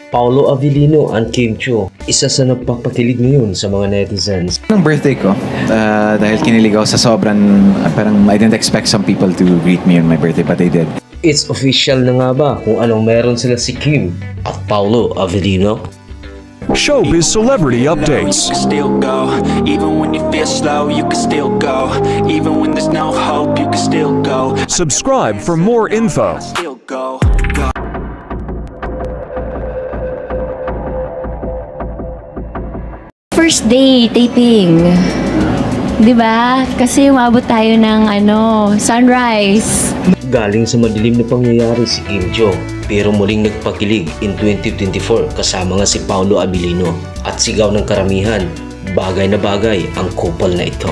Paolo Avellino and Kim Chiu, isa sa nagpapakilig ngayon sa mga netizens. Nung birthday ko, dahil kinilig ako sa sobrang, parang I didn't expect some people to greet me on my birthday, but they did. It's official na nga ba kung anong meron sila si Kim at Paolo Avellino? Showbiz celebrity updates. You can still go, even when you feel slow, you can still go, even when there's no hope, you can still go. Subscribe for more info. Still go. First day taping. 'Di ba? Kasi umabot tayo ng sunrise. Galing sa madilim na pangyayari si Kim Chiu, pero muling nagpakilig in 2024 kasama nga si Paolo Avellino at sigaw ng karamihan, bagay na bagay ang couple na ito.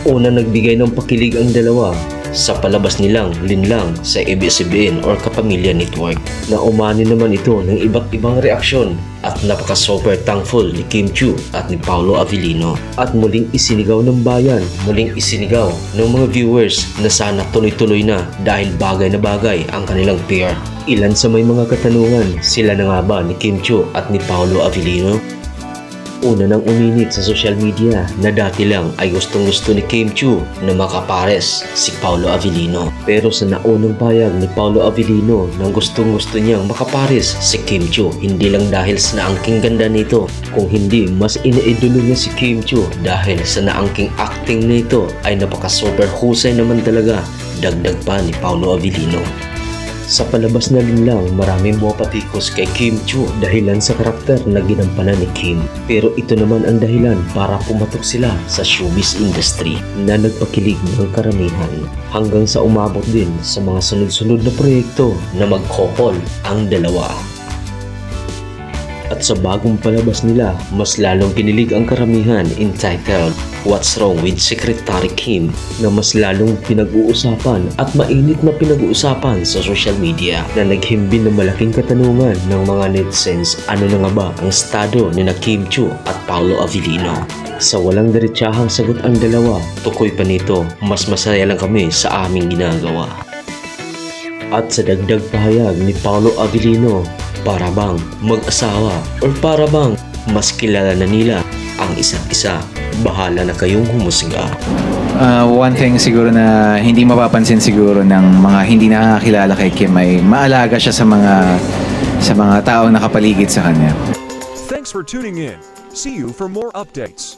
Una nagbigay ng pakilig ang dalawa sa palabas nilang Linlang sa ABS-CBN or Kapamilya Network, na umani naman ito ng iba't ibang reaksyon at napaka-super thankful ni Kim Chiu at ni Paolo Avellino. At muling isinigaw ng bayan, muling isinigaw ng mga viewers na sana tuloy-tuloy na dahil bagay na bagay ang kanilang pair. Ilan sa may mga katanungan, sila na nga ba ni Kim Chiu at ni Paolo Avellino? Una nang uminit sa social media na dati lang ay gustong-gusto ni Kim Chiu na makapares si Paolo Avellino. Pero sa naunang payag ni Paolo Avellino nang gustong-gusto niyang makapares si Kim Chiu, hindi lang dahil sa naangking ganda nito, kung hindi mas iniidolo niya si Kim Chiu dahil sa naangking acting nito ay napaka-super husay naman talaga, dagdag pa ni Paolo Avellino. Sa palabas na Linlang, maraming bumapatikos kay Kim Chiu dahilan sa karakter na ginampanan ni Kim. Pero ito naman ang dahilan para pumatok sila sa showbiz industry na nagpakilig ng karamihan. Hanggang sa umabot din sa mga sunod-sunod na proyekto na mag-couple ang dalawa. At sa bagong palabas nila, mas lalong kinilig ang karamihan entitled What's Wrong with Secretary Kim, na mas lalong pinag-uusapan at mainit na pinag-uusapan sa social media, na naghimbing ng malaking katanungan ng mga netizens, ano na nga ba ang estado ni na Kim Chiu at Paolo Avellino. Sa walang diretsahang sagot ang dalawa, tukoy pa nito, mas masaya lang kami sa aming ginagawa. At sa dagdag pahayag ni Paolo Avellino, para bang mag-asawa or para bang mas kilala na nila ang isa't isa, bahala na kayong humusga. One thing siguro na hindi mapapansin siguro ng mga hindi nakakilala kay Kim ay maalaga siya sa mga taong nakapaligid sa kanya. Thanks for tuning in. See you for more updates.